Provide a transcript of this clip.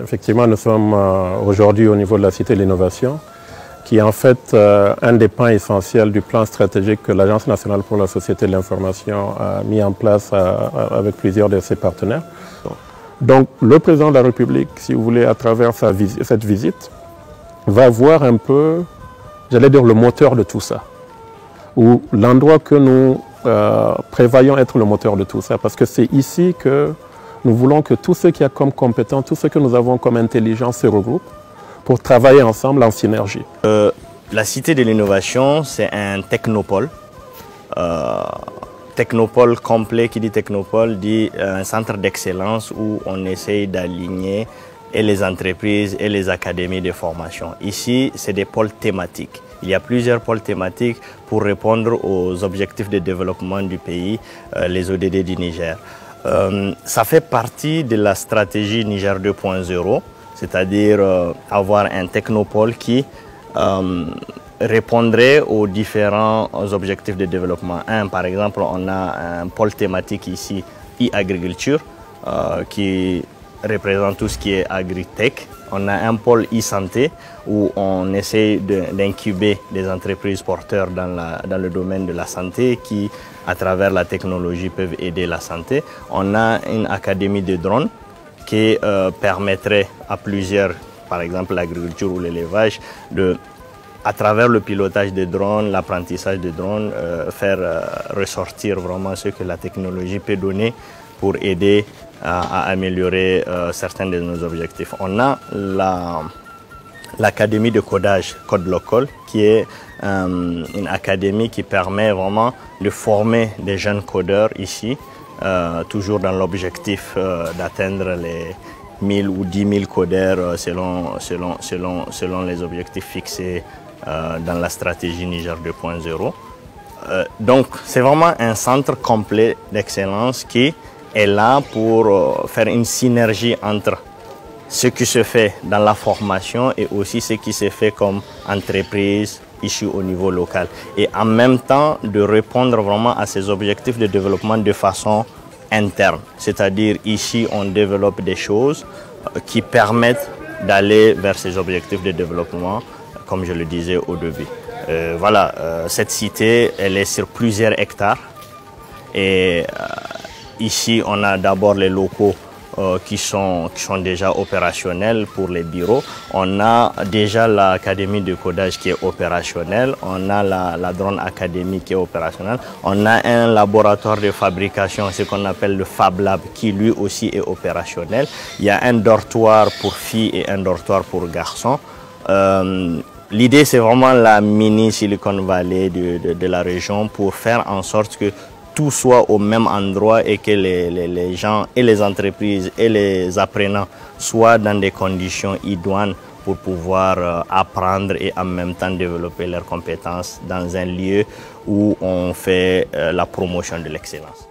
Effectivement, nous sommes aujourd'hui au niveau de la Cité de l'Innovation, qui est en fait un des pans essentiels du plan stratégique que l'Agence nationale pour la société de l'information a mis en place avec plusieurs de ses partenaires. Donc, le président de la République, si vous voulez, à travers cette visite, va voir un peu, j'allais dire, le moteur de tout ça, ou l'endroit que nous prévoyons être le moteur de tout ça, parce que c'est ici que nous voulons que tout ce qu'il y a comme compétence, tout ce que nous avons comme intelligence se regroupe pour travailler ensemble en synergie. La Cité de l'Innovation, c'est un technopôle. Technopôle complet, qui dit technopôle, dit un centre d'excellence où on essaye d'aligner et les entreprises et les académies de formation. Ici, c'est des pôles thématiques. Il y a plusieurs pôles thématiques pour répondre aux objectifs de développement du pays, les ODD du Niger. Ça fait partie de la stratégie Niger 2.0, c'est-à-dire avoir un technopôle qui répondrait aux différents objectifs de développement. Par exemple, on a un pôle thématique ici, e-agriculture, qui représente tout ce qui est agritech. On a un pôle e-santé où on essaie d'incuber des entreprises porteurs dans le domaine de la santé qui, à travers la technologie, peuvent aider la santé. On a une académie de drones qui permettrait à plusieurs, par exemple l'agriculture ou l'élevage, à travers le pilotage des drones, l'apprentissage des drones, faire ressortir vraiment ce que la technologie peut donner pour aider à améliorer certains de nos objectifs. On a l'académie de codage Code Local, qui est une académie qui permet vraiment de former des jeunes codeurs ici, toujours dans l'objectif d'atteindre les 1000 ou 10 000 codeurs selon les objectifs fixés dans la stratégie Niger 2.0. Donc c'est vraiment un centre complet d'excellence qui est là pour faire une synergie entre ce qui se fait dans la formation et aussi ce qui se fait comme entreprise ici au niveau local. Et en même temps de répondre vraiment à ces objectifs de développement de façon interne. C'est-à-dire ici on développe des choses qui permettent d'aller vers ces objectifs de développement, comme je le disais au début. Voilà, cette cité, elle est sur plusieurs hectares. Et ici, on a d'abord les locaux qui sont déjà opérationnels pour les bureaux. On a déjà l'académie de codage qui est opérationnelle. On a la Drone Academy qui est opérationnelle. On a un laboratoire de fabrication, ce qu'on appelle le Fab Lab, qui lui aussi est opérationnel. Il y a un dortoir pour filles et un dortoir pour garçons. L'idée, c'est vraiment la mini Silicon Valley de la région pour faire en sorte que tout soit au même endroit et que les gens et les entreprises et les apprenants soient dans des conditions idoines pour pouvoir apprendre et en même temps développer leurs compétences dans un lieu où on fait la promotion de l'excellence.